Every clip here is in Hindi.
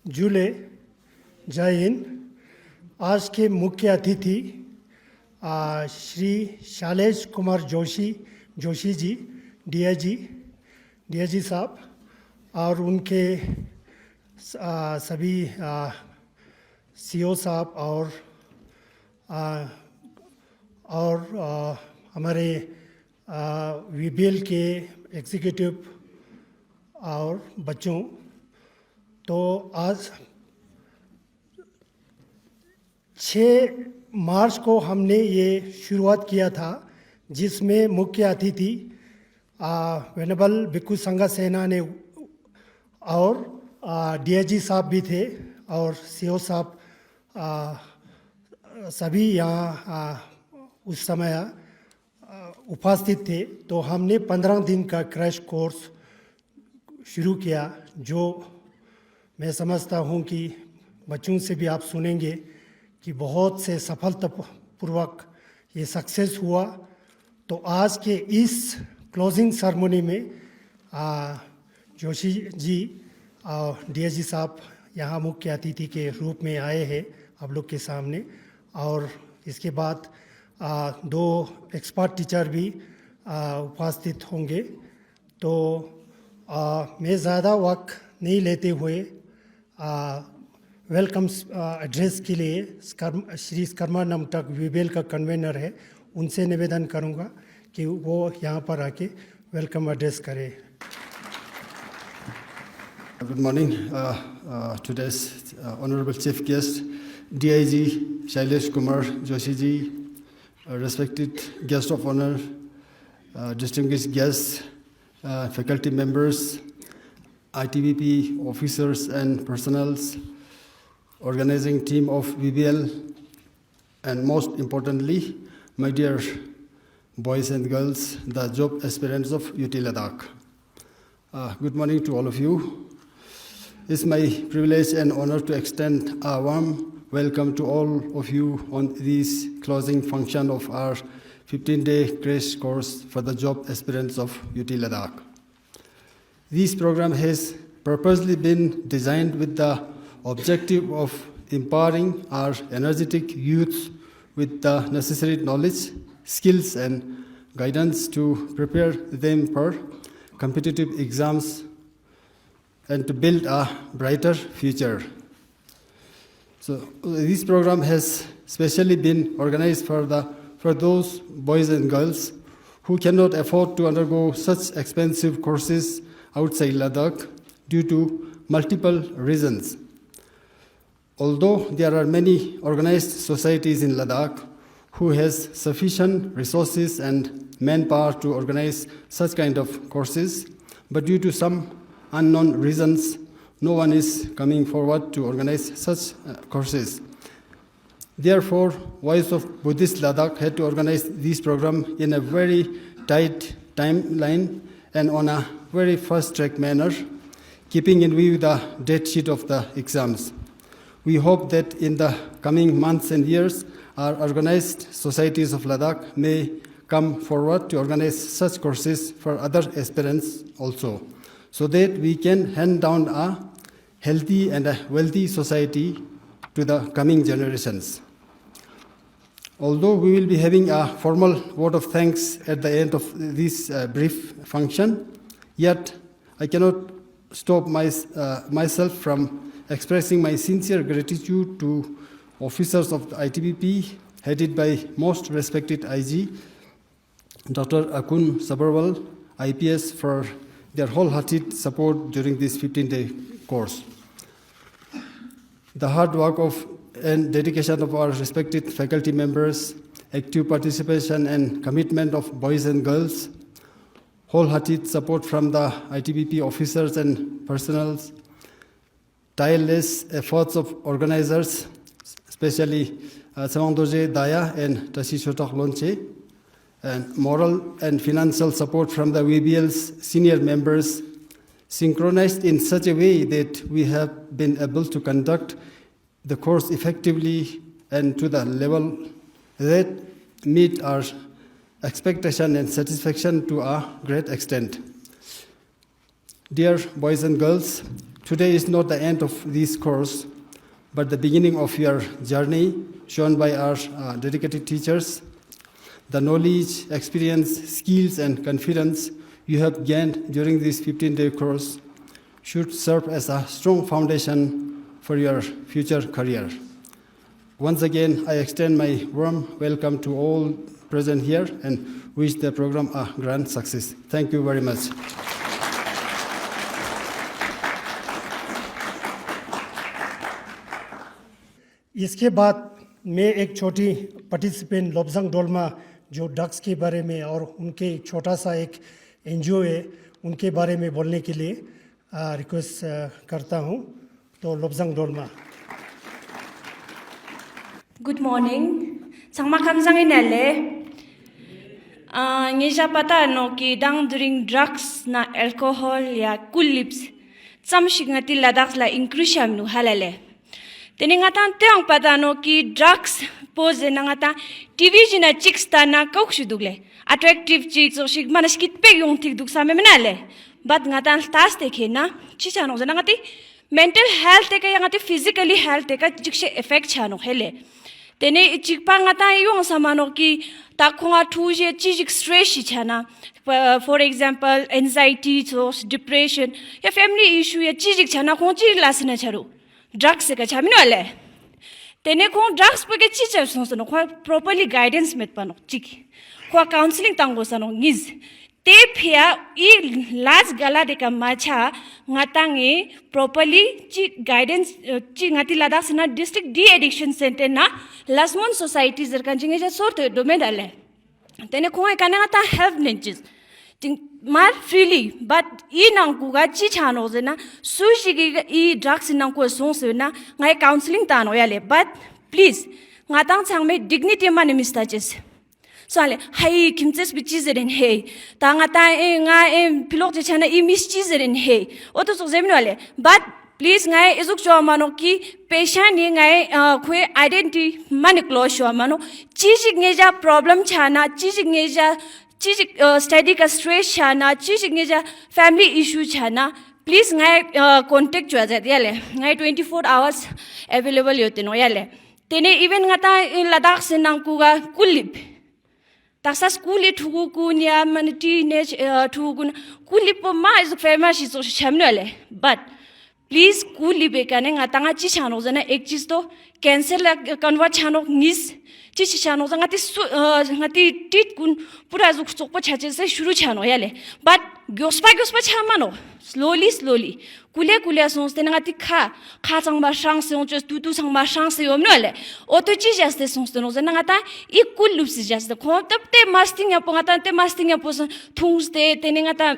जूले जय हिंद। आज के मुख्य अतिथि श्री शैलेश कुमार जोशी जी डीआईजी साहब और उनके सभी सीओ साहब और हमारे वीबीएल के एग्जीक्यूटिव और बच्चों। तो आज 6 मार्च को हमने ये शुरुआत किया था, जिसमें मुख्य अतिथि वेनेबल भिक्खु संघ सेना ने और डीआईजी साहब भी थे और सीओ साहब सभी यहाँ उस समय उपस्थित थे। तो हमने 15 दिन का क्रैश कोर्स शुरू किया, जो मैं समझता हूँ कि बच्चों से भी आप सुनेंगे कि बहुत से सफलतापूर्वक ये सक्सेस हुआ। तो आज के इस क्लोजिंग सेरेमनी में जोशी जी और डीआईजी साहब यहाँ मुख्य अतिथि के रूप में आए हैं आप लोग के सामने, और इसके बाद 2 एक्सपर्ट टीचर भी उपस्थित होंगे। तो मैं ज़्यादा वक्त नहीं लेते हुए वेलकम एड्रेस के लिए श्री स्कर्मा नमटक वीबीएल का कन्वेनर है, उनसे निवेदन करूंगा कि वो यहाँ पर आके वेलकम एड्रेस करें। Good morning. Today's Honorable Chief Guest, DIG Shailesh Kumar Joshi ji, respected guest of honor, distinguished guests, faculty members, ITBP officers and personnels, organizing team of VBL, and most importantly, my dear boys and girls, the job aspirants of UT Ladakh. Good morning to all of you. It's my privilege and honor to extend a warm welcome to all of you on this closing function of our 15-day crash course for the job aspirants of UT Ladakh. This program has purposely been designed with the objective of empowering our energetic youth with the necessary knowledge, skills, and guidance to prepare them for competitive exams and to build a brighter future. So this program has specially been organized for those boys and girls who cannot afford to undergo such expensive courses outside Ladakh due to multiple reasons. Although there are many organized societies in Ladakh who has sufficient resources and manpower to organize such kind of courses, but due to some unknown reasons, no one is coming forward to organize such courses. Therefore, Voice of Buddhist Ladakh had to organize this program in a very tight timeline and on a very fast-track manner, keeping in view the date sheet of the exams. We hope that in the coming months and years, our organized societies of Ladakh may come forward to organize such courses for other aspirants also, so that we can hand down a healthy and a wealthy society to the coming generations. Although we will be having a formal vote of thanks at the end of this brief function, yet I cannot stop myself from expressing my sincere gratitude to officers of the ITBP, headed by most respected IG, Dr. Akun Sabharwal, IPS, for their wholehearted support during this 15-day course. The hard work and dedication of our respected faculty members, active participation and commitment of boys and girls, wholehearted support from the ITBP officers and personnel, tireless efforts of organizers, especially Samangdoje Daya and Tashi Shotak Lonche, and moral and financial support from the VBL's senior members, synchronized in such a way that we have been able to conduct the course effectively and to the level that meet our expectation and satisfaction to a great extent. Dear boys and girls, Today is not the end of this course, but the beginning of your journey shown by our dedicated teachers. The knowledge, experience, skills, and confidence you have gained during this 15-day course should serve as a strong foundation for your future career. Once again, I extend my warm welcome to all present here and wish the program a grand success. Thank you very much. इसके बाद मैं एक छोटी पार्टिसिपेंट लोब्जंग डोलमा जो ड्रग्स के बारे में और उनके छोटा सा एक एनजीओ है उनके बारे में बोलने के लिए रिक्वेस्ट करता हूं तो लोब्जंग Dolma Good morning. Sang makam sang inale. Ngeja pata no ki dang during drugs na alcohol ya kulips. Sam shingati ladak la increasam nu halale. Teningatan teang pata no ki drugs pose nangata TV jina chicks ta na kaukshudule. Attractive chicks or shik manaskit pe yung tik duk same menale. But ngatan tas teke na chichano nangati mental health teka yangati physically health teka jikshe effect chano hele. Tene chikpa ngata yung samano ki takunga tuje chijik stress chana. For example, anxiety, depression, ya family issue ya chijik chana kong chijik lasna charu. Drugs se ka chamino ale. Tene kong drugs pa ke chicha sonsono kwa properly guidance met pano chiki. Kwa counseling tango sano ngiz. Te phia I last gala de ka macha ngatange properly chi guidance chi ngati lada sna district de addiction center na Lasmon society zerkan jinge ja sort domain dale. Tene kong kana ngata help ninches. Mar freely but I nang kuga chi chano zena sushi I drugs nang ko sonse na ngai counseling tano yale but please ngatang changme dignity man mistaches. So hai kimches bichizerin hey tanga ta nga pilok je chana I mischizerin hey oto so zemnole but please ngai izuk cho mano ki patient ni ngai khwe identity man close cho mano chijik ngeja problem chana chijik ngeja chijik study ka stress chana chijik ngeja family issue chana please ngai contact cho ja yale ngai 24 hours available yote no yale tene even ngata Ladakh senang kuga kulip Taksa school it who kunya manity nech tugun kulipo ma is famous is shamnole. But please kuli bekane ngatanga chi chano zana ek chis to cancel convert chano nis chi chano ngati tit kun pura zuk chokpa chache se shuru chano yale. But gyospa chamano slowly kule sonste ngati kha chang ba shang se on just tu sang ba shang se omnole oto chi jaste sonste no zana ngata I kul lups jaste ko tapte masting ya pongata te masting ya pos thungste te ngata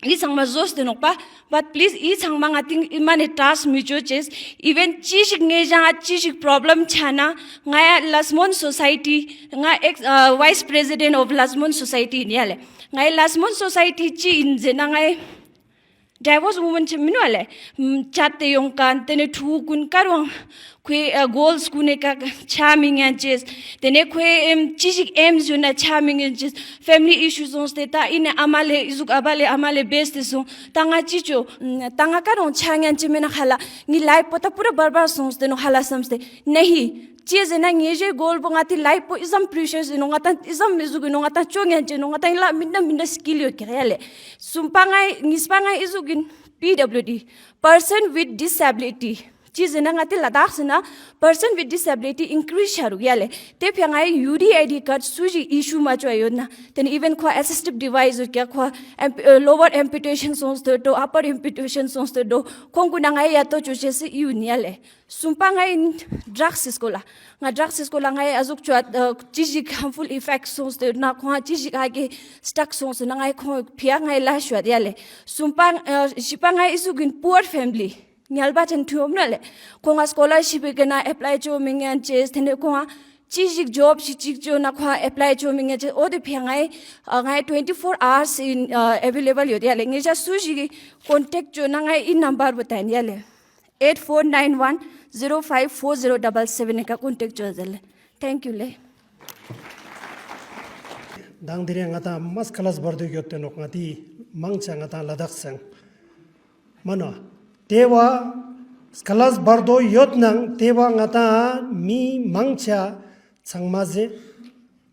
I sang ma zoste no pa but please I sang ma ngati imane task mucho ches even chishik ngeja chishik problem chana ngaya Lasmon society nga ex vice president of Lasmon society nyale ngai Lasmon society chi in jena ngai Divorce woman minwale chatte yung kan tene thu kun karwang kwe goals kune ka charming and ches tene kwe chijik aims yuna charming and ches family issues on steta ine amale izuk amale best so tanga chicho tanga karong changan chimena khala ni life pota pura barbar sonste no khala samste nahi cheese na ngeje goal bongati life po isam precious no ngata isam izug no ngata chongen che no ngata la minna skill yo kirele sumpangai nispangai izugin PWD person with disability cheese na ngati Ladakh sna person with disability increase haru yale te phangai UDID card suji issue ma choyo na then even kwa assistive device kya kwa lower amputation sons to upper amputation sons to kongu na ngai ya to chuche se uniale sumpangai drugs skola nga drugs skola ngai azuk chwa chiji harmful effects sons to na kwa chiji age stuck sons na ngai kho phia ngai la shwa yale sumpang sipangai isugin poor family Nyalba chen thuom nale konga scholarship gena apply cho mingan ches thene konga chijik job chijik jo na kha apply cho mingan che ode phangai ngai 24 hours in available yo yale nge ja suji contact jo na ngai in number batain yale 8491054077 ka contact jo jale thank you le dang dire ngata mas class bardu yotte nok ngati mangcha ngata Ladakh sang mano tewa skalas bardo yotnang tewa ngata mi mangcha changmaze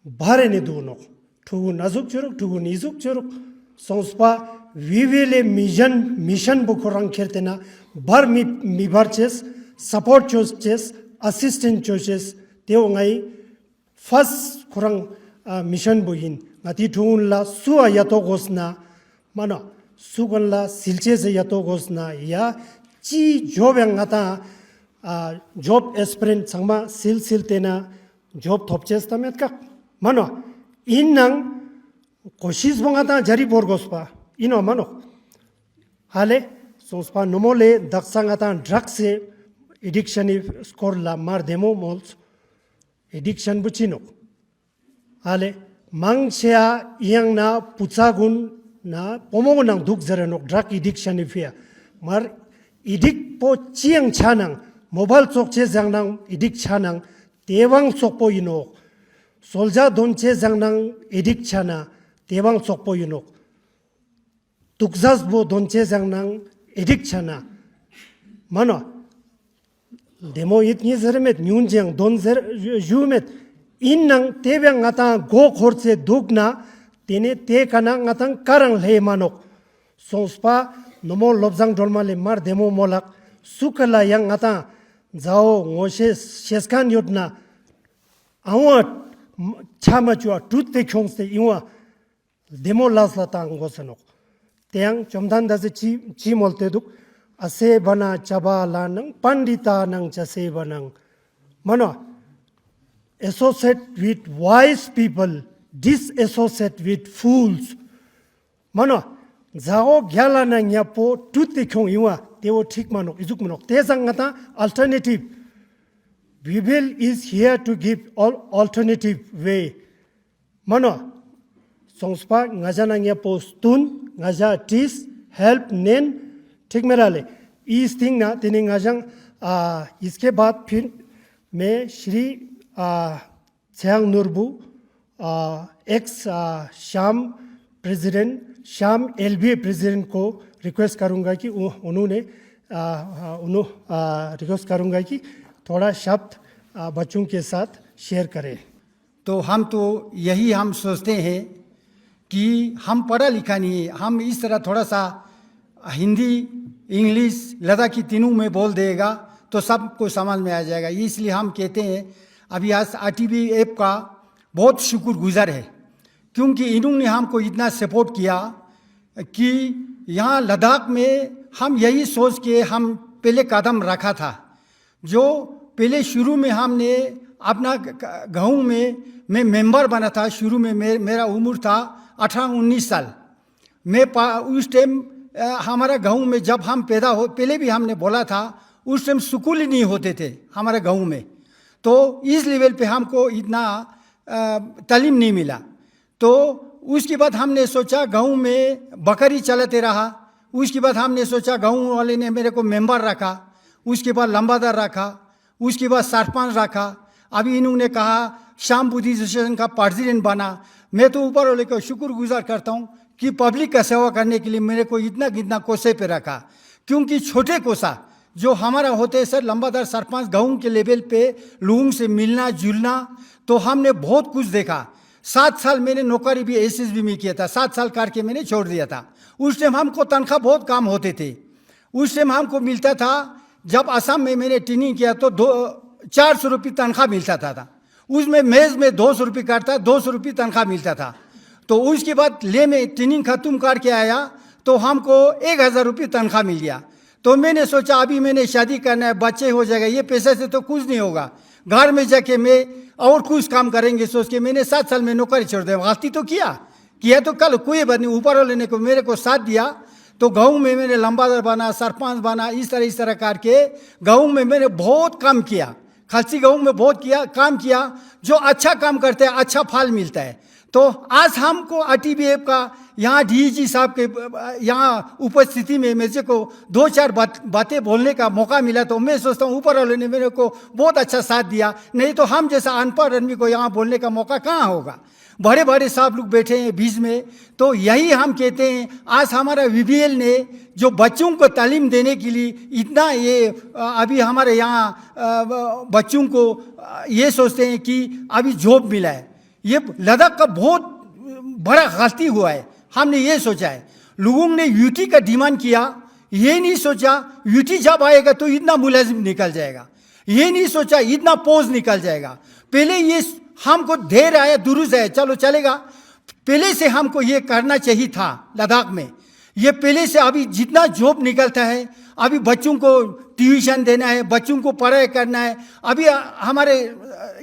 barene duno tugun azuk churuk tugun izuk churuk songspa vivele mission bukurang kertena bar mi barches support choses assistant choses teo ngai first kurang mission buhin ngati tugun la suwa yato gosna mana sugan la silche se yato gosna ya chi job yang ngata job aspirant sangma sil tena job thopches tamet ka mano innang koshis bongata jari borgospa ino mano hale sospa nomole daksangata drugs se addiction score la mar demo mols addiction buchino hale mangchea yang na puchagun na pomogonang duk zarenok drug addiction ifia mar idik po chiang chanang mobile chokche jangnang idik chanang tewang sokpo inok solja donche jangnang idik chana tewang sokpo inok tukzas bo donche jangnang idik chana mano demo itni zaremet nyunjang don jumet innang tewang ngata go khorche dukna tene te kana ngatang karang le manok sospa nomo lobjang dolmale mar demo molak sukala yang ngata jao ngose sheskan yotna awat chama chua tutpe khongse iwa demo lasla tang gosanok teang chomdan da chi molte duk ase bana chaba lanang pandita nang chase banang mano associate with wise people disassociate with fools mano Zao gyala na nyapo tuti kyong iwa teo thik manok izuk manok tesang ngata alternative Bible is here to give alternative way mano songspa ngajana nyapo stun ngaja tis help nen ठीक मेरा ले इस थिंग ना तेने ngajang इसके बाद फिर मैं श्री छयांग नुरबू एक्स शाम प्रेसिडेंट शाम एलबीए प्रेसिडेंट को रिक्वेस्ट करूंगा कि उन्होंने रिक्वेस्ट करूंगा कि थोड़ा शब्द बच्चों के साथ शेयर करें तो हम यही हम सोचते हैं कि हम पढ़ा लिखा नहीं है हम इस तरह थोड़ा सा हिंदी इंग्लिश लद्दाखी तीनों में बोल देगा तो सबको समझ में आ जाएगा इसलिए हम कहते हैं अभी आज आरटीवी ऐप का बहुत शुक्रगुजार है क्योंकि इन्होंने हमको इतना सपोर्ट किया कि यहाँ लद्दाख में हम यही सोच के हम पहले कदम रखा था जो पहले शुरू में हमने अपना गाँव में मैं मेंबर बना था शुरू में मेरा उम्र था 18-19 साल मैं उस टाइम हमारा गाँव में जब हम पैदा हो पहले भी हमने बोला था उस टाइम स्कूल ही नहीं होते थे हमारे गाँव में तो इस लेवल पे हमको इतना तालीम नहीं मिला तो उसके बाद हमने सोचा गाँव में बकरी चलाते रहा उसके बाद हमने सोचा गाँव वाले ने मेरे को मेंबर रखा उसके बाद लंबादार रखा उसके बाद सरपंच रखा अभी इन्होंने कहा शाम बुद्धि एसोसिएशन का प्रेसिडेंट बना मैं तो ऊपर वाले को शुक्रगुजार करता हूँ कि पब्लिक का सेवा करने के लिए मेरे को इतना कोसे पे रखा क्योंकि छोटे कोसा जो हमारा होते हैं सर लंबादार सरपंच गाँव के लेवल पे लोगों से मिलना जुलना तो हमने बहुत कुछ देखा 7 साल मैंने नौकरी भी एसएसबी में किया था 7 साल करके मैंने छोड़ दिया था उस टाइम हमको तनख्वाह बहुत कम होते थे उस टाइम हमको मिलता था जब असम में मैंने ट्रेनिंग किया तो 400 रुपये तनख्वाह मिलता था उसमें मेज़ में 200 रुपये काटता 200 रुपये तनख्वाह मिलता था तो उसके बाद ले में ट्रेनिंग खत्म करके आया तो हमको 1000 रुपये तनख्वाह मिल गया तो मैंने सोचा अभी मैंने शादी करना है बच्चे हो जाएगा ये पैसे से तो कुछ नहीं होगा घर में जाके मैं और कुछ काम करेंगे सोच के मैंने 7 साल में नौकरी छोड़ दिया गलती तो किया तो कल कोई बात नहीं ऊपर वाले ने को मेरे को साथ दिया तो गाँव में मैंने लंबादार बना सरपंच बना इस तरह करके गाँव में मैंने बहुत काम किया खालसी गाँव में बहुत काम किया जो अच्छा काम करते हैं अच्छा फल मिलता है तो आज हमको आरटीवी ऐप का यहाँ डीजी साहब के यहाँ उपस्थिति में मेरे को 2-4 बातें बोलने का मौका मिला तो मैं सोचता हूँ ऊपर वाले ने मेरे को बहुत अच्छा साथ दिया नहीं तो हम जैसा अनपढ़ आदमी को यहाँ बोलने का मौका कहाँ होगा बड़े बड़े साहब लोग बैठे हैं बीच में। तो यही हम कहते हैं, आज हमारा VBL ने जो बच्चों को तालीम देने के लिए इतना ये अभी हमारे यहाँ बच्चों को ये सोचते हैं कि अभी जॉब मिला है, ये लद्दाख का बहुत बड़ा गलती हुआ है। हमने ये सोचा है, लोगों ने UT का डिमांड किया, ये नहीं सोचा UT जब आएगा तो इतना मुलाजिम निकल जाएगा, ये नहीं सोचा इतना पोस्ट निकल जाएगा। पहले ये हमको दे रहा है, दुरुस्त है, चलो चलेगा। पहले से हमको ये करना चाहिए था लद्दाख में। ये पहले से अभी जितना जॉब निकलता है, अभी बच्चों को ट्यूशन देना है, बच्चों को पढ़ाई करना है। अभी हमारे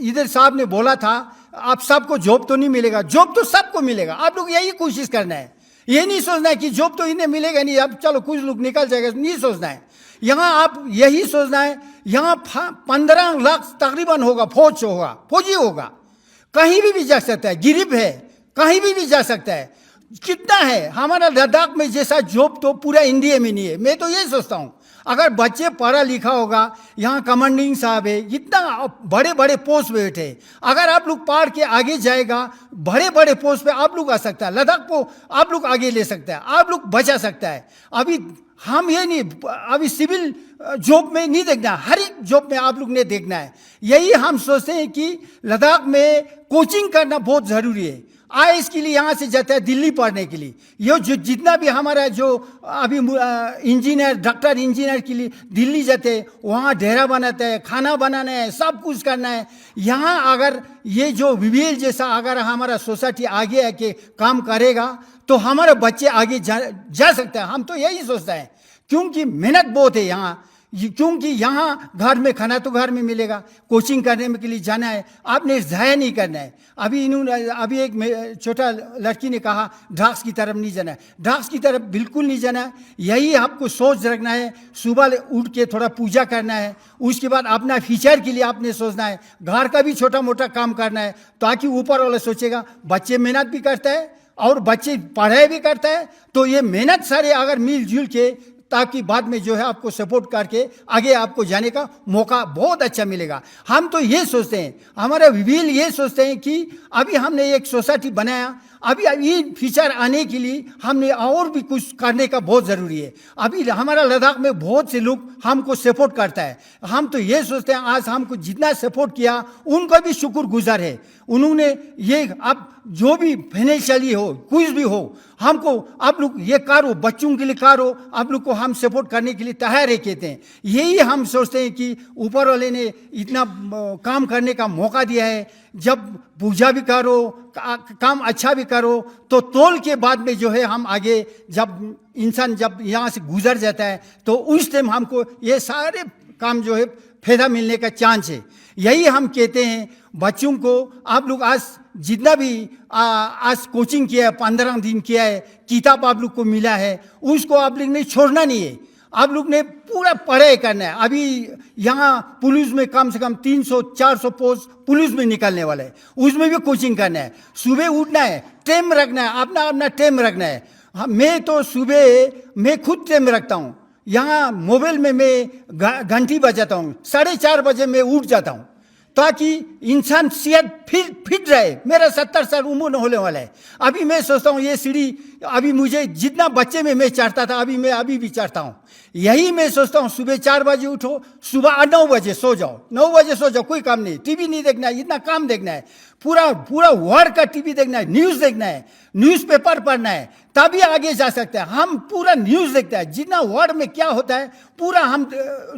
इधर साहब ने बोला था, आप सबको जॉब तो नहीं मिलेगा, जॉब तो सबको मिलेगा। आप लोग यही कोशिश करना है, ये नहीं सोचना है कि जॉब तो इन्हें मिलेगा नहीं, अब चलो कुछ लोग निकल जाएगा, नहीं सोचना है। यहाँ आप यही सोचना है, यहाँ 15 लाख तकरीबन होगा, फौजी होगा, कहीं भी जा सकता है, गरीब है कहीं भी जा सकता है। कितना है हमारा लद्दाख में जैसा जॉब तो पूरा इंडिया में नहीं है। मैं तो ये सोचता हूँ, अगर बच्चे पढ़ा लिखा होगा, यहाँ कमांडिंग साहब है, इतना बड़े बड़े पोस्ट पे बैठे, अगर आप लोग पढ़ के आगे जाएगा, बड़े बड़े पोस्ट पे आप लोग आ सकता है, लद्दाख को आप लोग आगे ले सकता है, आप लोग बचा सकता है। अभी हम ये नहीं, अभी सिविल जॉब में नहीं देखना, हर एक जॉब में आप लोग ने देखना है। यही हम सोचते हैं कि लद्दाख में कोचिंग करना बहुत ज़रूरी है। IAS के लिए यहाँ से जाता है दिल्ली पढ़ने के लिए, ये जो जितना भी हमारा जो अभी इंजीनियर, डॉक्टर इंजीनियर के लिए दिल्ली जाते हैं, वहाँ डेरा बनाते हैं, खाना बनाना है, सब कुछ करना है। यहाँ अगर ये जो VBL जैसा अगर हमारा सोसाइटी आगे आके काम करेगा तो हमारे बच्चे आगे जा सकते हैं। हम तो यही सोचते हैं, क्योंकि मेहनत बहुत है यहाँ, क्योंकि यहाँ घर में खाना तो घर में मिलेगा, कोचिंग करने में के लिए जाना है, आपने ज़ाया नहीं करना है। अभी एक छोटा लड़की ने कहा ड्रग्स की तरफ नहीं जाना है, ड्रग्स की तरफ बिल्कुल नहीं जाना है। यही आपको सोच रखना है, सुबह उठ के थोड़ा पूजा करना है, उसके बाद अपना फ्यूचर के लिए आपने सोचना है, घर का भी छोटा मोटा काम करना है, ताकि ऊपर वाला सोचेगा बच्चे मेहनत भी करता है और बच्चे पढ़ाई भी करता है, तो ये मेहनत सारे अगर मिलजुल के, ताकि बाद में जो है आपको सपोर्ट करके आगे आपको जाने का मौका बहुत अच्छा मिलेगा। हम तो ये सोचते हैं, हमारा VBL ये सोचते हैं कि अभी हमने एक सोसाइटी बनाया, अभी ये फीचर आने के लिए हमने और भी कुछ करने का बहुत ज़रूरी है। अभी हमारा लद्दाख में बहुत से लोग हमको सपोर्ट करता है। हम तो ये सोचते हैं, आज हमको जितना सपोर्ट किया उनका भी शुक्रगुजार है। उन्होंने ये अब जो भी फाइनेंशियली हो, कुछ भी हो, हमको आप लोग ये करो, बच्चों के लिए करो, आप लोग को हम सपोर्ट करने के लिए तैयार है कहते हैं। यही हम सोचते हैं कि ऊपर वाले ने इतना काम करने का मौका दिया है। जब पूजा भी करो, काम अच्छा भी करो, तो तोल के बाद में जो है हम आगे, जब इंसान जब यहाँ से गुजर जाता है तो उस टाइम हमको ये सारे काम जो है फायदा मिलने का चांस है। यही हम कहते हैं बच्चों को, आप लोग आज जितना भी आज कोचिंग किया है, 15 दिन किया है, किताब आप लोग को मिला है, उसको आप लोग ने छोड़ना नहीं है, आप लोग ने पूरा पढ़ाई करना है। अभी यहाँ पुलिस में कम से कम 300-400 पोस्ट पुलिस में निकलने वाला है, उसमें भी कोचिंग करना है। सुबह उठना है, टाइम रखना है, अपना अपना टाइम रखना है। मैं तो सुबह मैं खुद टाइम रखता हूँ, यहाँ मोबाइल में मैं घंटी बजाता हूँ, 4:30 बजे मैं उठ जाता हूँ, ताकि इंसान सेहत फिट रहे। मेरा 70 साल उम्र होने वाला है। अभी मैं सोचता हूँ ये सीढ़ी, अभी मुझे जितना बच्चे में मैं चढ़ता था, अभी भी चढ़ता हूँ। यही मैं सोचता हूँ, सुबह 4 बजे उठो, सुबह 9 बजे सो जाओ, 9 बजे सो जाओ, कोई काम नहीं, टीवी नहीं देखना है, इतना काम देखना है, पूरा वर्ल्ड का टीवी देखना है, न्यूज़ देखना है, न्यूज़पेपर पढ़ना है, तभी आगे जा सकते हैं। हम पूरा न्यूज़ देखते हैं, जितना वर्ल्ड में क्या होता है पूरा हम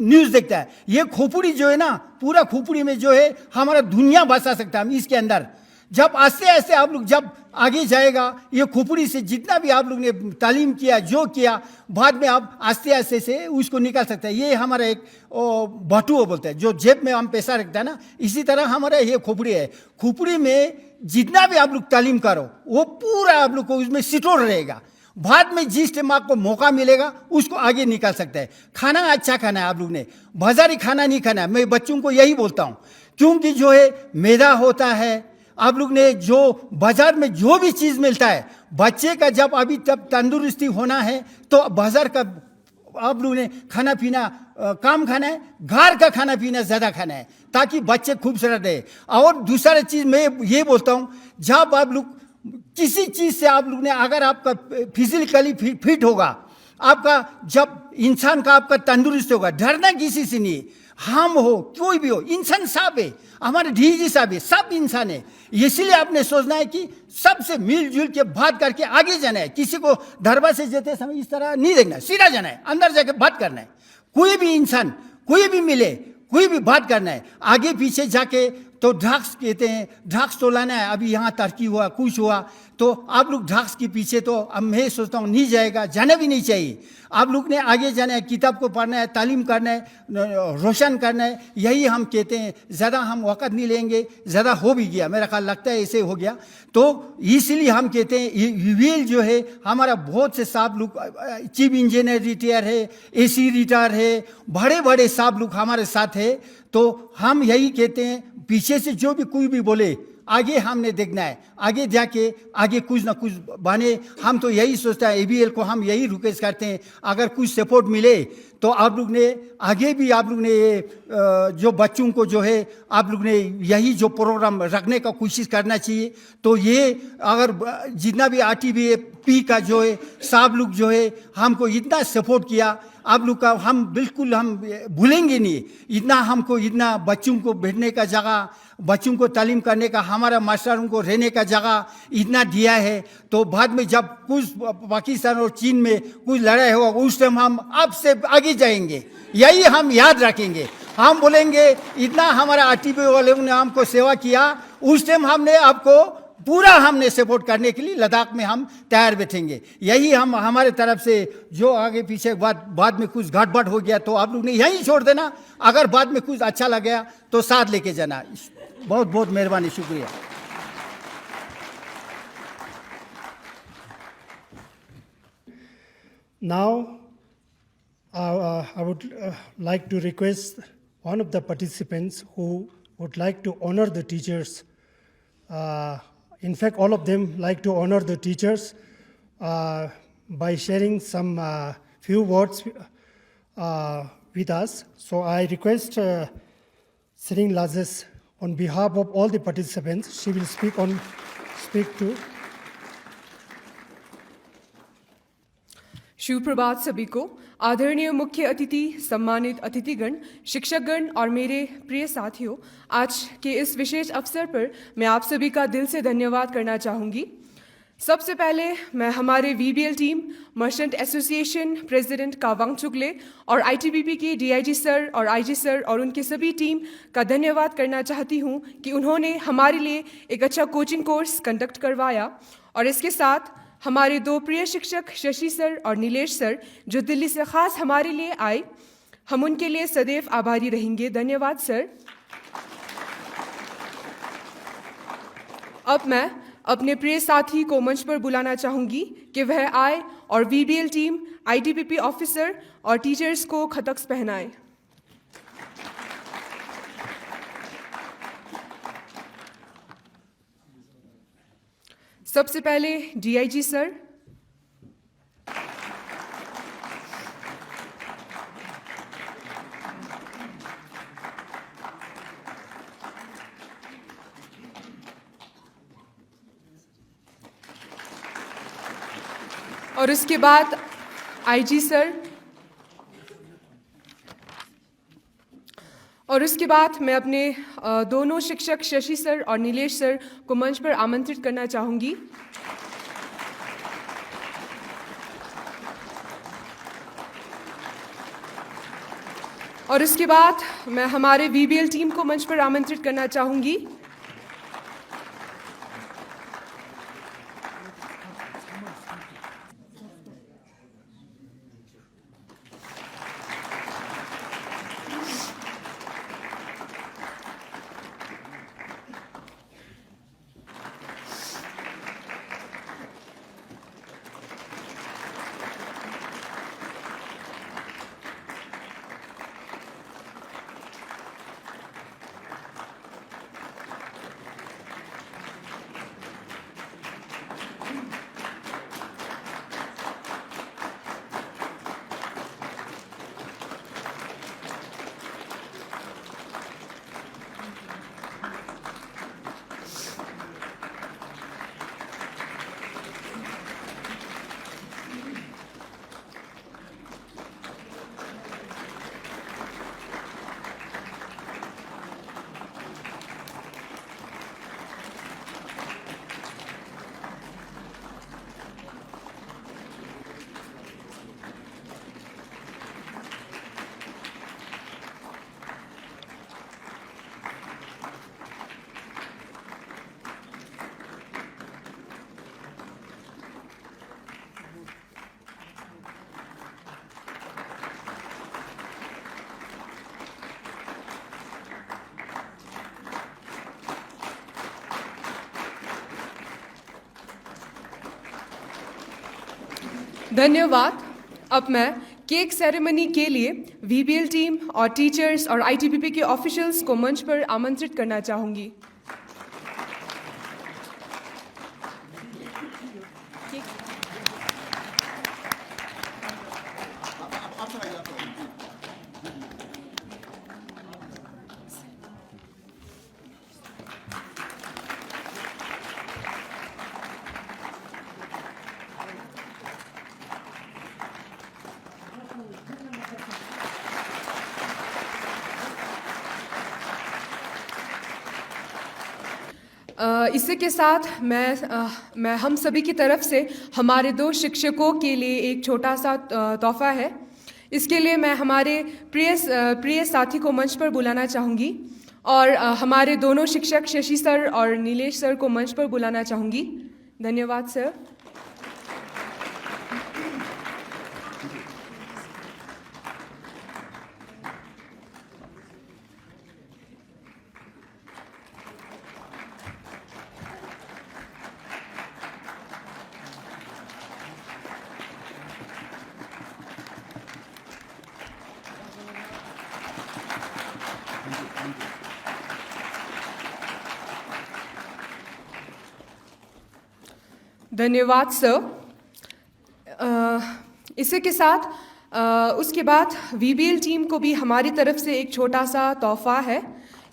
न्यूज़ देखते हैं। ये खोपड़ी जो है ना, पूरा खोपड़ी में जो है हमारा दुनिया बसा सकता है हम इसके अंदर। जब आस्ते आस्ते आप लोग जब आगे जाएगा, ये खोपड़ी से जितना भी आप लोग ने तालीम किया, जो किया, बाद में आप आस्ते आस्ते से उसको निकाल सकते हैं। ये हमारा एक बटुआ बोलते हैं, जो जेब में हम पैसा रखते हैं ना, इसी तरह हमारा ये खोपड़ी है। खोपड़ी में जितना भी आप लोग तालीम करो, वो पूरा आप लोग को उसमें सिटोर रहेगा। बाद में जिस टाइम आपको मौका मिलेगा उसको आगे निकाल सकते हैं। खाना अच्छा खाना है, आप लोग ने बाजारी खाना नहीं खाना है। मैं बच्चों को यही बोलता हूँ, क्योंकि जो है मैदा होता है, आप लोग ने जो बाजार में जो भी चीज़ मिलता है, बच्चे का जब अभी तब तंदुरुस्ती होना है तो बाजार का आप लोग ने खाना पीना कम खाना है, घर का खाना पीना ज़्यादा खाना है, ताकि बच्चे खूबसूरत रहे। और दूसरा चीज़ मैं ये बोलता हूँ, जब आप लोग किसी चीज़ से आप लोग ने, अगर आपका फिजिकली फिट होगा, आपका जब इंसान का आपका तंदुरुस्त होगा, डरना किसी से नहीं। हम हो कोई भी हो, इंसान सब है, हमारे डीजी साहब है, सब इंसान है। इसीलिए आपने सोचना है कि सबसे मिलजुल के बात करके आगे जाना है। किसी को दरवाजे से जाते समय इस तरह नहीं देखना है, सीधा जाना है, अंदर जाके बात करना है। कोई भी इंसान, कोई भी मिले, कोई भी बात करना है। आगे पीछे जाके तो ड्रग्स कहते हैं, ड्रग्स तो लाना है। अभी यहाँ तरक्की हुआ, कुछ हुआ, तो आप लोग ड्रग्स के पीछे तो अब मैं सोचता हूँ नहीं जाएगा, जाना भी नहीं चाहिए। आप लोग ने आगे जाना है, किताब को पढ़ना है, तालीम करना है, रोशन करना है, यही हम कहते हैं। ज़्यादा हम वक़्त नहीं लेंगे, ज़्यादा हो भी गया, मेरा ख्याल लगता है ऐसे हो गया। तो इसलिए हम कहते हैं यूवीएल जो है हमारा, बहुत से साहब लोग, चीफ इंजीनियर रिटायर है, एसी रिटायर है, बड़े बड़े साहब लोग हमारे साथ है। तो हम यही कहते हैं, पीछे से जो भी कोई भी बोले, आगे हमने देखना है, आगे जाके आगे कुछ ना कुछ बने। हम तो यही सोचते हैं, एबीएल को हम यही रिक्वेस्ट करते हैं, अगर कुछ सपोर्ट मिले तो आप लोग ने आगे भी, आप लोग ने जो बच्चों को जो है, आप लोग ने यही जो प्रोग्राम रखने का कोशिश करना चाहिए। तो ये अगर जितना भी आरटीबीपी का जो है साहब लोग जो है हमको इतना सपोर्ट किया, आप लोग का हम बिल्कुल हम भूलेंगे नहीं। इतना हमको, इतना बच्चों को बैठने का जगह, बच्चों को तालीम करने का, हमारा मास्टरों को रहने का जगह इतना दिया है। तो बाद में जब कुछ पाकिस्तान और चीन में कुछ लड़ाई होगा, उस टाइम हम आपसे आगे जाएंगे, यही हम याद रखेंगे। हम बोलेंगे इतना हमारा आरटीबी वालों ने हमको सेवा किया, उस टाइम हमने आपको पूरा हमने सपोर्ट करने के लिए लद्दाख में हम तैयार बैठेंगे। यही हम हमारे तरफ से, जो आगे पीछे बाद में कुछ घाट-बाट हो गया तो आप लोग ने यहीं छोड़ देना, अगर बाद में कुछ अच्छा लगा तो साथ लेके जाना। बहुत बहुत मेहरबानी, शुक्रिया। Now, I would like to request one of the participants who would like to honor the teachers. In fact, all of them like to honor the teachers by sharing some few words with us. So I request Sering Lazes, on behalf of all the participants, she will speak to. शुभ प्रभात सभी को। आदरणीय मुख्य अतिथि, सम्मानित अतिथिगण, शिक्षकगण और मेरे प्रिय साथियों, आज के इस विशेष अवसर पर मैं आप सभी का दिल से धन्यवाद करना चाहूँगी। सबसे पहले मैं हमारे VBL team, merchant association president Kawang Chugle और आईटीबीपी के डीआईजी सर और आईजी सर और उनके सभी टीम का धन्यवाद करना चाहती हूँ कि उन्होंने हमारे लिए एक अच्छा कोचिंग कोर्स कंडक्ट करवाया। और इसके साथ हमारे दो प्रिय शिक्षक शशि सर और नीलेश सर, जो दिल्ली से ख़ास हमारे लिए आए, हम उनके लिए सदैव आभारी रहेंगे। धन्यवाद सर। अब मैं अपने प्रिय साथी को मंच पर बुलाना चाहूँगी कि वह आए और वीबीएल टीम, आईटीबीपी ऑफिसर और टीचर्स को खतक्स पहनाए। सबसे पहले डीआईजी सर। और उसके बाद आईजी सर। और उसके बाद मैं अपने दोनों शिक्षक शशि सर और नीलेश सर को मंच पर आमंत्रित करना चाहूँगी। और उसके बाद मैं हमारे वीबीएल टीम को मंच पर आमंत्रित करना चाहूँगी। धन्यवाद। अब मैं केक सेरेमनी के लिए VBL टीम और टीचर्स और ITBP के ऑफिशियल्स को मंच पर आमंत्रित करना चाहूँगी। इसी के साथ मैं हम सभी की तरफ से हमारे 2 शिक्षकों के लिए एक छोटा सा तोहफा है। इसके लिए मैं हमारे प्रिय साथी को मंच पर बुलाना चाहूँगी और हमारे दोनों शिक्षक शशि सर और नीलेश सर को मंच पर बुलाना चाहूँगी। धन्यवाद सर। धन्यवाद सर। इसी के साथ उसके बाद VBL टीम को भी हमारी तरफ से एक छोटा सा तोहफा है।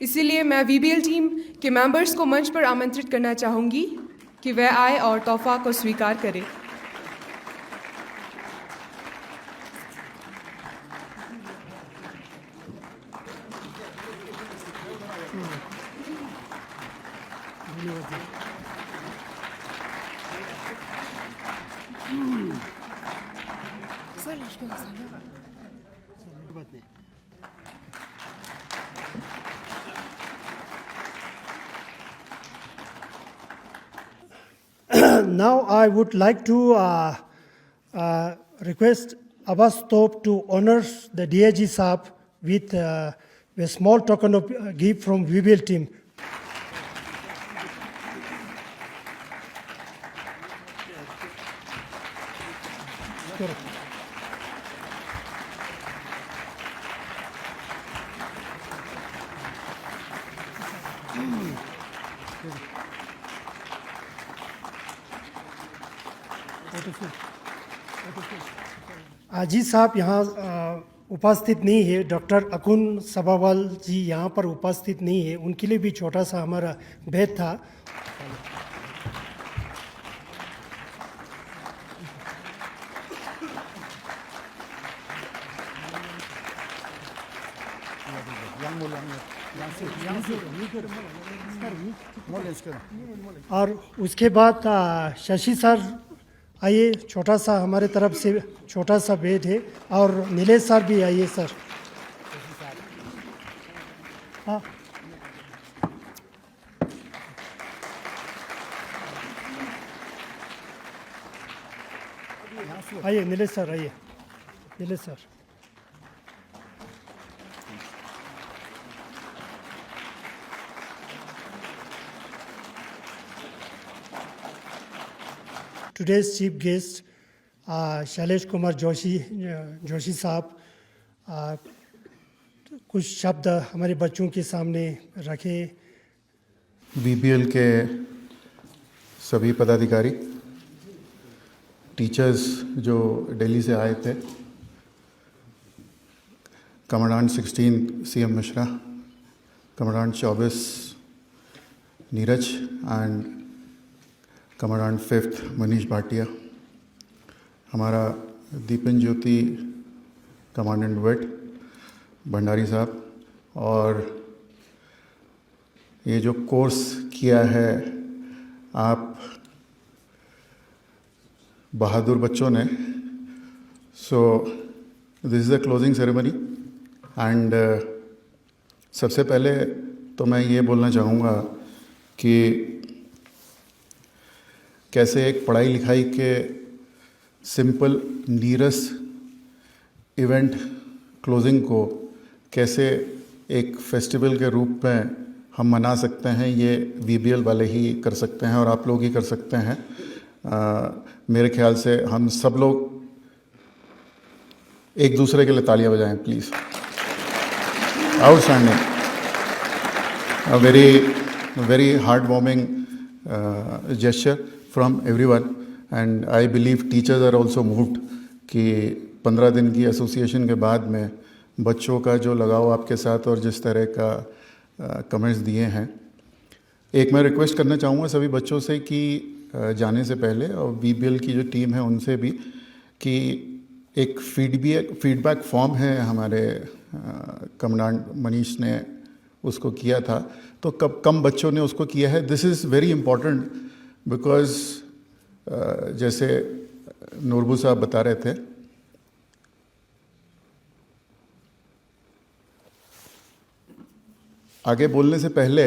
इसीलिए मैं VBL टीम के मेंबर्स को मंच पर आमंत्रित करना चाहूँगी कि वह आए और तोहफा को स्वीकार करें। Now I would like to request Abbas Top to honor the DIG Saab with a small token of gift from VBL team. Ajit साहब यहाँ उपस्थित नहीं है, डॉक्टर अकुन सभावाल जी यहाँ पर उपस्थित नहीं है, उनके लिए भी छोटा सा हमारा भेंट था। और उसके बाद शशि सर आइए, छोटा सा हमारे तरफ से छोटा सा भेंट है। और नीलेश सर भी आइए सर। हाँ आइए नीलेश सर, आइए Nilesh sir. Today's chief guest, Shailesh Kumar Joshi साहब, कुछ शब्द हमारे बच्चों के सामने रखे। VBL के सभी पदाधिकारी, टीचर्स जो दिल्ली से आए थे, commandant 16 CM Mishra, commandant 24 Neeraj and commandant 5th Manish Bhatia, हमारा दीपन ज्योति कमांडेंट वेट भंडारी साहब, और ये जो कोर्स किया है आप बहादुर बच्चों ने, so this is the closing ceremony and सबसे पहले तो मैं ये बोलना चाहूँगा कि कैसे एक पढ़ाई लिखाई के सिंपल नीरस इवेंट क्लोजिंग को कैसे एक फेस्टिवल के रूप में हम मना सकते हैं, ये VBL वाले ही कर सकते हैं और आप लोग ही कर सकते हैं। मेरे ख्याल से हम सब लोग एक दूसरे के लिए तालियां बजाएं please. Outstanding, very heartwarming gesture from everyone, and I believe teachers are also moved कि 15 दिन की एसोसिएशन के बाद में बच्चों का जो लगाव आपके साथ और जिस तरह का कमेंट्स दिए हैं। एक मैं रिक्वेस्ट करना चाहूँगा सभी बच्चों से कि जाने से पहले, और बीबीएल की जो टीम है उनसे भी, कि एक फीडबैक फॉर्म है हमारे कमांडेंट मनीष ने उसको किया था, तो कम बच्चों ने उसको किया है। This is very important because जैसे नूरबू साहब बता रहे थे, आगे बोलने से पहले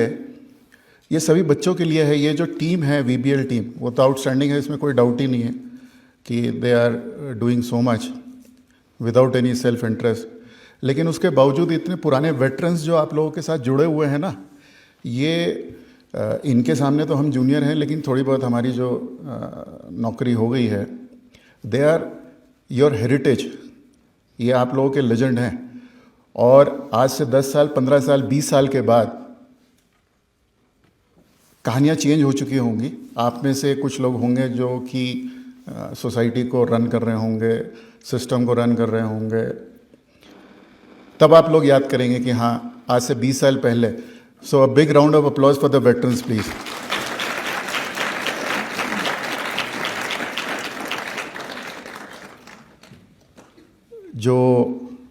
ये सभी बच्चों के लिए है। ये जो टीम है वीबीएल टीम, वो तो आउटस्टैंडिंग है, इसमें कोई डाउट ही नहीं है कि they are doing so much without any self interest. लेकिन उसके बावजूद इतने पुराने वेटरन्स जो आप लोगों के साथ जुड़े हुए हैं ना, ये इनके सामने तो हम जूनियर हैं, लेकिन थोड़ी बहुत हमारी जो नौकरी हो गई है, दे आर योर हेरिटेज। ये आप लोगों के लेजेंड हैं, और आज से 10 साल, 15 साल, 20 साल के बाद कहानियाँ चेंज हो चुकी होंगी। आप में से कुछ लोग होंगे जो कि सोसाइटी को रन कर रहे होंगे, सिस्टम को रन कर रहे होंगे। तब आप लोग याद करेंगे कि हाँ, आज से 20 साल पहले। So a big round of applause for the veterans please. जो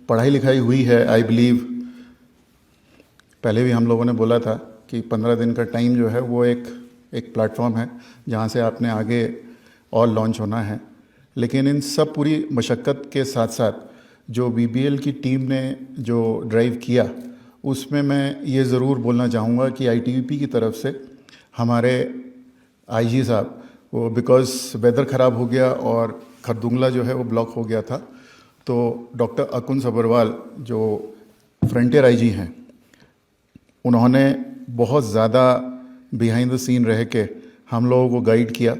पढ़ाई लिखाई हुई है, आई बिलीव पहले भी हम लोगों ने बोला था कि 15 दिन का टाइम जो है वो एक प्लेटफॉर्म है जहाँ से आपने आगे और लॉन्च होना है। लेकिन इन सब पूरी मशक्क़त के साथ साथ जो बीबीएल की टीम ने जो ड्राइव किया, उसमें मैं ये ज़रूर बोलना चाहूँगा कि आईटीबीपी की तरफ से हमारे आईजी साहब, वो बिकॉज़ वेदर ख़राब हो गया और खरदुंगला जो है वो ब्लॉक हो गया था, तो डॉक्टर अकुन सबरवाल जो फ्रंटियर आईजी हैं, उन्होंने बहुत ज़्यादा बिहाइंड द सीन रह के हम लोगों को गाइड किया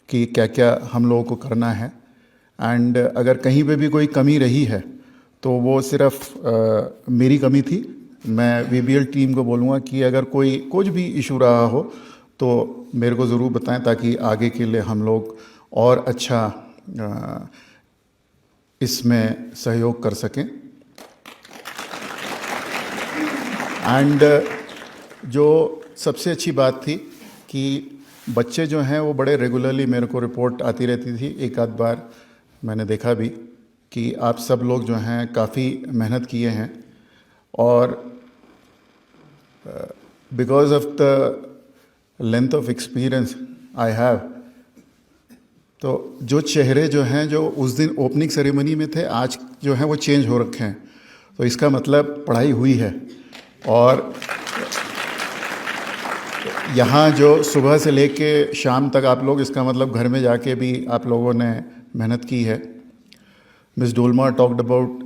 कि क्या क्या हम लोगों को करना है। एंड अगर कहीं पे भी कोई कमी रही है तो वो सिर्फ मेरी कमी थी। मैं बीबीएल टीम को बोलूँगा कि अगर कोई कुछ भी इशू रहा हो तो मेरे को ज़रूर बताएं, ताकि आगे के लिए हम लोग और अच्छा इसमें सहयोग कर सकें। एंड जो सबसे अच्छी बात थी कि बच्चे जो हैं वो बड़े रेगुलरली मेरे को रिपोर्ट आती रहती थी। एक आध बार मैंने देखा भी कि आप सब लोग जो हैं काफ़ी मेहनत किए हैं, और because of the length of experience I have, तो जो चेहरे जो हैं जो उस दिन ओपनिंग सेरेमनी में थे, आज जो हैं वो चेंज हो रखे हैं। तो इसका मतलब पढ़ाई हुई है। और यहाँ जो सुबह से लेके शाम तक आप लोग, इसका मतलब घर में जाके भी आप लोगों ने मेहनत की है। Miss Dolma talked about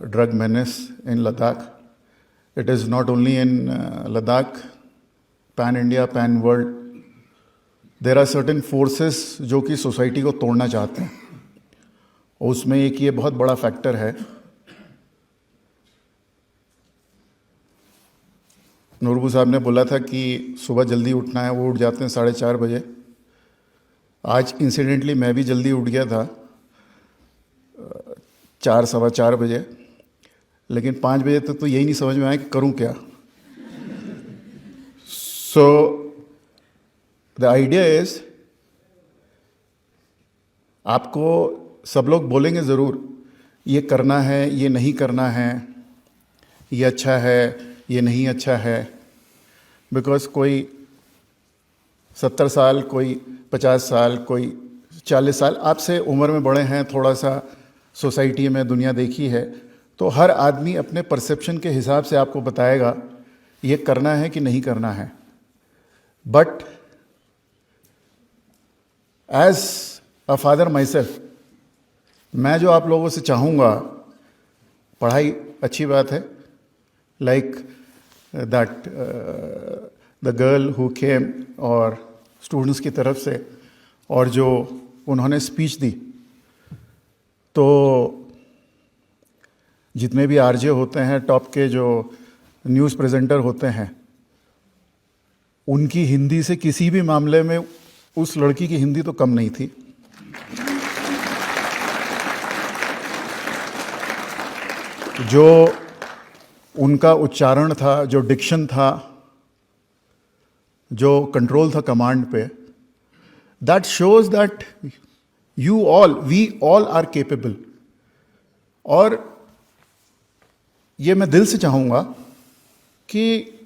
drug menace in Ladakh. It is not only in Ladakh, pan India, pan world. There are certain forces जो कि सोसाइटी को तोड़ना चाहते हैं, और उसमें एक ये बहुत बड़ा फैक्टर है। नूरबू साहब ने बोला था कि सुबह जल्दी उठना है, वो उठ जाते हैं 4:30 बजे। आज इंसिडेंटली मैं भी जल्दी उठ गया था 4, सवा 4 बजे, लेकिन 5 बजे तक तो यही नहीं समझ में आया कि करूं क्या। सो द आइडिया इज, आपको सब लोग बोलेंगे ज़रूर ये करना है, ये नहीं करना है, ये अच्छा है, ये नहीं अच्छा है। बिकॉज कोई 70 साल, कोई 50 साल, कोई 40 साल आपसे उम्र में बड़े हैं, थोड़ा सा सोसाइटी में दुनिया देखी है, तो हर आदमी अपने परसेप्शन के हिसाब से आपको बताएगा ये करना है कि नहीं करना है। But as a father myself, मैं जो आप लोगों से चाहूँगा, पढ़ाई अच्छी बात है, like that the girl who came, और स्टूडेंट्स की तरफ से, और जो उन्होंने स्पीच दी, तो जितने भी आरजे होते हैं, टॉप के जो न्यूज़ प्रेजेंटर होते हैं, उनकी हिंदी से किसी भी मामले में उस लड़की की हिंदी तो कम नहीं थी। जो उनका उच्चारण था, जो डिक्शन था, जो कंट्रोल था कमांड पे, that shows that you all, we all are capable. और ये मैं दिल से चाहूँगा कि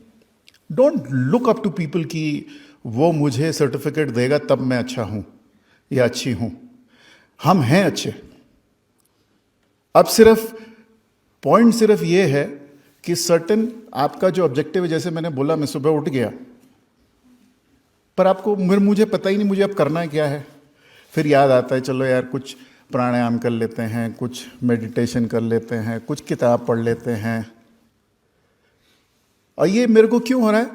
don't look up to people कि वो मुझे सर्टिफिकेट देगा तब मैं अच्छा हूँ या अच्छी हूँ। हम हैं अच्छे। अब सिर्फ पॉइंट सिर्फ ये है कि सर्टन आपका जो ऑब्जेक्टिव है, जैसे मैंने बोला मैं सुबह उठ गया, पर आपको मुझे पता ही नहीं मुझे अब करना है क्या है। फिर याद आता है चलो यार कुछ प्राणायाम कर लेते हैं, कुछ मेडिटेशन कर लेते हैं, कुछ किताब पढ़ लेते हैं। और ये मेरे को क्यों हो रहा है?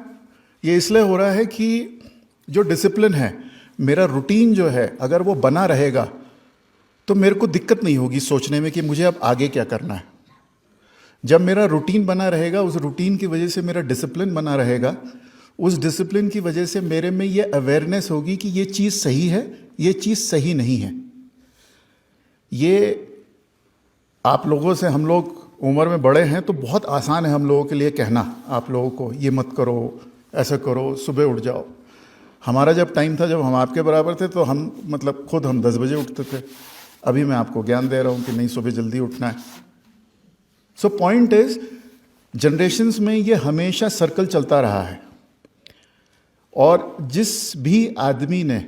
ये इसलिए हो रहा है कि जो डिसिप्लिन है, मेरा रूटीन जो है, अगर वो बना रहेगा तो मेरे को दिक्कत नहीं होगी सोचने में कि मुझे अब आगे क्या करना है। जब मेरा रूटीन बना रहेगा, उस रूटीन की वजह से मेरा डिसिप्लिन बना रहेगा, उस डिसिप्लिन की वजह से मेरे में ये अवेयरनेस होगी कि ये चीज़ सही है, ये चीज़ सही नहीं है। ये आप लोगों से, हम लोग उम्र में बड़े हैं तो बहुत आसान है हम लोगों के लिए कहना आप लोगों को, ये मत करो, ऐसा करो, सुबह उठ जाओ। हमारा जब टाइम था, जब हम आपके बराबर थे, तो हम मतलब खुद हम 10 बजे उठते थे। अभी मैं आपको ज्ञान दे रहा हूँ कि नहीं, सुबह जल्दी उठना है। सो पॉइंट इज, जनरेशन्स में ये हमेशा सर्कल चलता रहा है, और जिस भी आदमी ने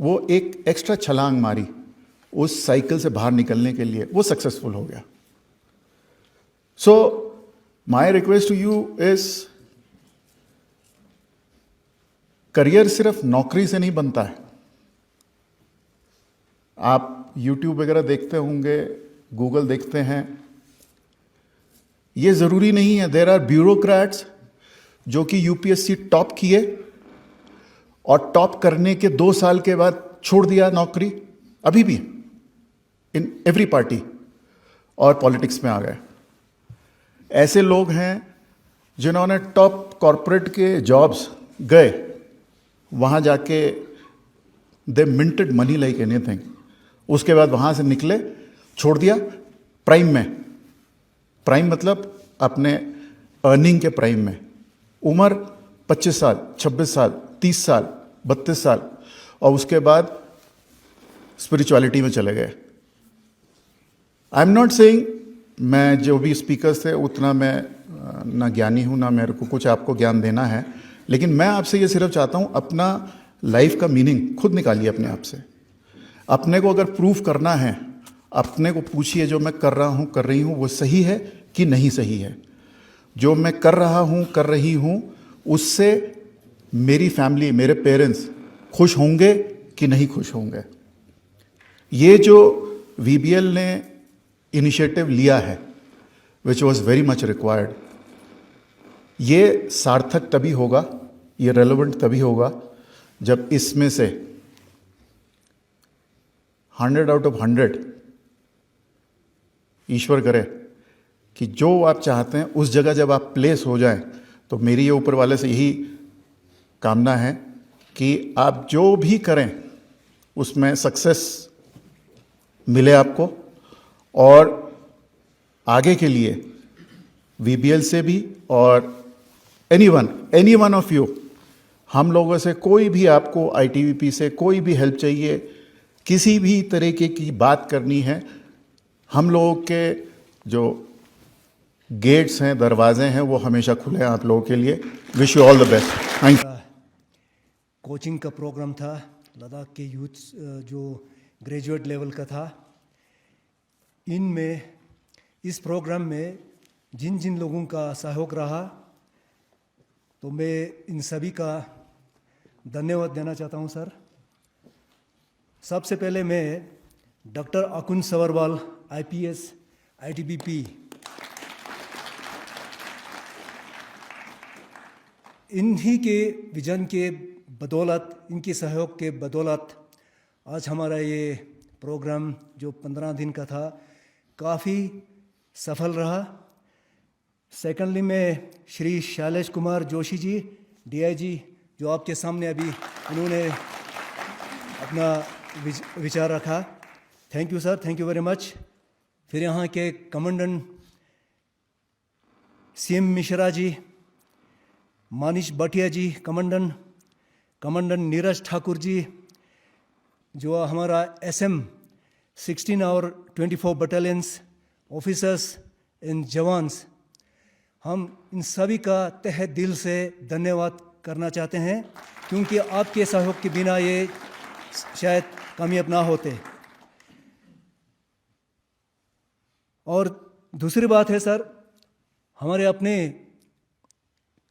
वो एक एक्स्ट्रा छलांग मारी उस साइकिल से बाहर निकलने के लिए, वो सक्सेसफुल हो गया। So my request to you is, career सिर्फ नौकरी से नहीं बनता है। आप यूट्यूब वगैरह देखते होंगे, गूगल देखते हैं, ये जरूरी नहीं है। देयर आर ब्यूरोक्रेट्स जो कि यूपीएससी टॉप किए और टॉप करने के 2 साल के बाद छोड़ दिया नौकरी, अभी भी इन एवरी पार्टी, और पॉलिटिक्स में आ गए। ऐसे लोग हैं जिन्होंने टॉप कॉरपोरेट के जॉब्स गए, वहाँ जाके दे मिंटेड मनी लाइक एनीथिंग, उसके बाद वहाँ से निकले, छोड़ दिया प्राइम में। प्राइम मतलब अपने अर्निंग के प्राइम में, उम्र 25 साल, 26 साल, 30 साल, 32 साल, और उसके बाद स्पिरिचुअलिटी में चले गए। आई एम नॉट सेइंग, मैं जो भी स्पीकर्स थे उतना मैं ना ज्ञानी हूँ, ना मेरे को कुछ आपको ज्ञान देना है, लेकिन मैं आपसे ये सिर्फ चाहता हूँ, अपना लाइफ का मीनिंग खुद निकालिए अपने आप से। अपने को अगर प्रूफ करना है, अपने को पूछिए जो मैं कर रहा हूँ, कर रही हूँ, वो सही है कि नहीं सही है। जो मैं कर रहा हूँ, कर रही हूँ, उससे मेरी फैमिली, मेरे पेरेंट्स खुश होंगे कि नहीं खुश होंगे। ये जो वीबीएल ने इनिशिएटिव लिया है, which was very much required, ये सार्थक तभी होगा, ये रेलेवेंट तभी होगा जब इसमें से 100 आउट ऑफ 100 ईश्वर करे कि जो आप चाहते हैं उस जगह जब आप प्लेस हो जाएं, तो मेरी ये ऊपर वाले से यही कामना है कि आप जो भी करें उसमें सक्सेस मिले आपको, और आगे के लिए वीबीएल से भी और एनी वन ऑफ यू, हम लोगों से कोई भी आपको आईटीबीपी से कोई भी हेल्प चाहिए, किसी भी तरीके की बात करनी है, हम लोगों के जो गेट्स हैं, दरवाजे हैं, वो हमेशा खुले हैं आप लोगों के लिए। Wish you all the best. Thank you. Coaching का प्रोग्राम था, लद्दाख के यूथ जो ग्रेजुएट लेवल का था। इनमें इस प्रोग्राम में जिन जिन लोगों का सहयोग रहा, तो मैं इन सभी का धन्यवाद देना चाहता हूं सर। सबसे पहले मैं डॉक्टर अकुन सवरवाल, आईपीएस, आईटीबीपी, इन्हीं के विजन के बदौलत, इनके सहयोग के बदौलत आज हमारा ये प्रोग्राम जो 15 दिन का था, काफ़ी सफल रहा। सेकेंडली मैं श्री शैलेश कुमार जोशी जी डीआईजी, जो आपके सामने अभी उन्होंने अपना विचार रखा, thank you sir, thank you very much. फिर यहाँ के कमांडेंट सीएम मिश्रा जी, मानिश भाटिया जी, कमांडेंट नीरज ठाकुर जी, जो हमारा SM 16 और 24 बटालियंस ऑफिसर्स एंड जवान्स, हम इन सभी का तहे दिल से धन्यवाद करना चाहते हैं, क्योंकि आपके सहयोग के बिना ये शायद कामयाब ना होते। और दूसरी बात है सर, हमारे अपने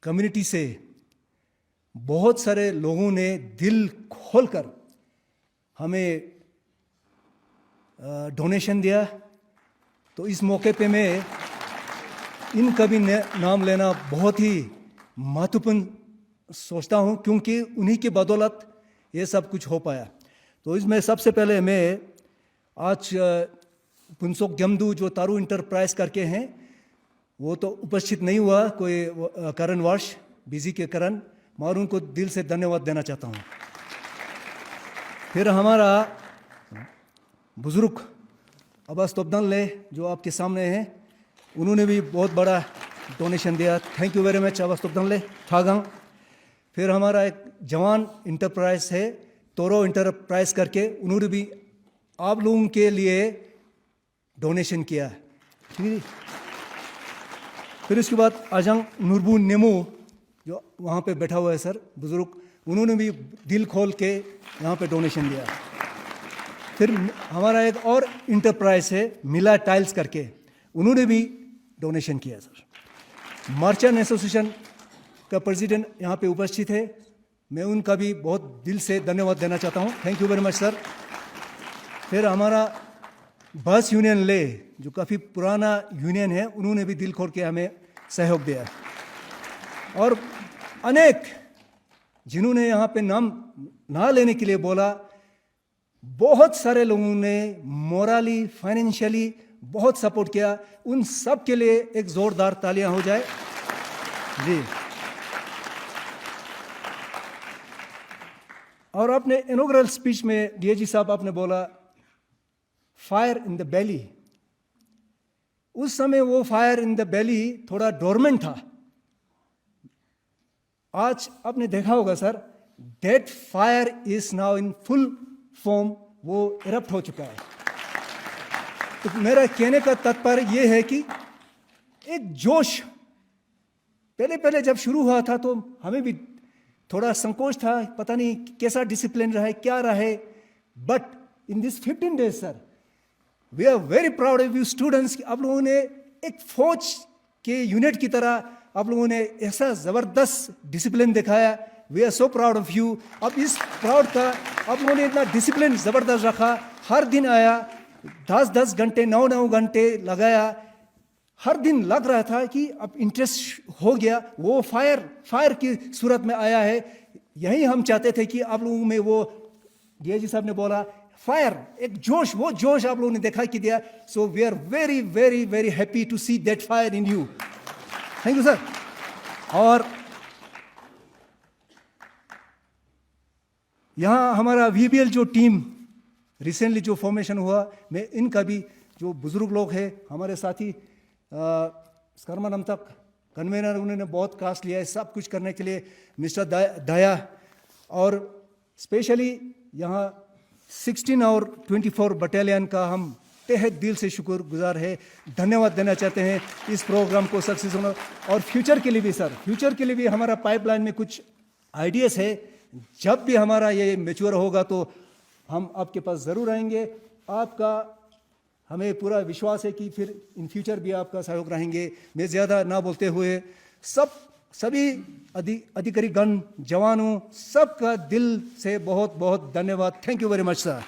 कम्युनिटी से बहुत सारे लोगों ने दिल खोलकर हमें डोनेशन दिया, तो इस मौके पे मैं इनका भी नाम लेना बहुत ही महत्वपूर्ण सोचता हूँ, क्योंकि उन्हीं की बदौलत ये सब कुछ हो पाया। तो इसमें सबसे पहले मैं आज पुनसोक जमदू जो तारू इंटरप्राइज करके हैं, वो तो उपस्थित नहीं हुआ कोई कारणवश, बिजी के कारण, मगर उनको दिल से धन्यवाद देना चाहता हूँ। फिर हमारा बुजुर्ग अब्बास तोपदनले जो आपके सामने हैं, उन्होंने भी बहुत बड़ा डोनेशन दिया, thank you very much Abbas Topdanle Thagang. फिर हमारा एक जवान इंटरप्राइज है तोरो इंटरप्राइज करके, उन्होंने भी आप लोगों के लिए डोनेशन किया, ठीक है। फिर उसके बाद अजंग नुरबू नेमू जो वहाँ पे बैठा हुआ है सर बुजुर्ग, उन्होंने भी दिल खोल के यहाँ पे डोनेशन दिया। फिर हमारा एक और इंटरप्राइज है मिला टाइल्स करके, उन्होंने भी डोनेशन किया सर। मर्चेंट एसोसिएशन का प्रेसिडेंट यहाँ पे उपस्थित है, मैं उनका भी बहुत दिल से धन्यवाद देना चाहता हूँ, thank you very much sir. फिर हमारा बस यूनियन ले जो काफ़ी पुराना यूनियन है, उन्होंने भी दिल खोल के हमें सहयोग दिया। और अनेक जिन्होंने यहाँ पे नाम ना लेने के लिए बोला, बहुत सारे लोगों ने मोरली फाइनेंशियली बहुत सपोर्ट किया, उन सब के लिए एक जोरदार तालियां हो जाए जी। और अपने इनॉग्रल स्पीच में डीआईजी साहब आपने बोला फायर इन द बेली, उस समय वो फायर इन द बेली थोड़ा डोरमेंट था। आज आपने देखा होगा sir, that fire is now in full form, वो इरप्ट हो चुका है। तो मेरा कहने का तात्पर्य ये है कि एक जोश पहले जब शुरू हुआ था तो हमें भी थोड़ा संकोच था, पता नहीं कैसा डिसिप्लिन रहे, क्या रहे, but in this 15 days sir, we are very proud of you students. आप लोगों ने एक फौज के यूनिट की तरह आप लोगों ने ऐसा ज़बरदस्त डिसिप्लिन दिखाया, we are so proud of you. अब इस प्राउड का आप लोगों ने इतना डिसिप्लिन ज़बरदस्त रखा, हर दिन आया, 10-10 घंटे 9-9 घंटे लगाया, हर दिन लग रहा था कि अब इंटरेस्ट हो गया, वो फायर की सूरत में आया है। यही हम चाहते थे कि आप लोगों में वो, डीआईजी साहब ने बोला फायर, एक जोश, वो जोश आप लोगों ने देखा कि दिया। So we are very very very happy to see that fire in you, thank you sir. और यहाँ हमारा VBL जो टीम रिसेंटली जो फॉर्मेशन हुआ, मैं इनका भी जो बुजुर्ग लोग हैं हमारे साथी स्कर्मनम तक कन्वेनर, उन्होंने बहुत कास्ट लिया है सब कुछ करने के लिए, मिस्टर दया, और स्पेशली यहाँ 16 और 24 बटालियन का हम तहे दिल से शुक्रगुजार है, धन्यवाद देना चाहते हैं इस प्रोग्राम को सक्सेस होना। और फ्यूचर के लिए भी सर, फ्यूचर के लिए भी हमारा पाइपलाइन में कुछ आइडियाज़ है, जब भी हमारा ये मैच्योर होगा तो हम आपके पास ज़रूर आएंगे। आपका हमें पूरा विश्वास है कि फिर इन फ्यूचर भी आपका सहयोग रहेंगे। मैं ज़्यादा ना बोलते हुए सभी अधिकारी गण, जवानों, सबका दिल से बहुत बहुत धन्यवाद, thank you very much sir.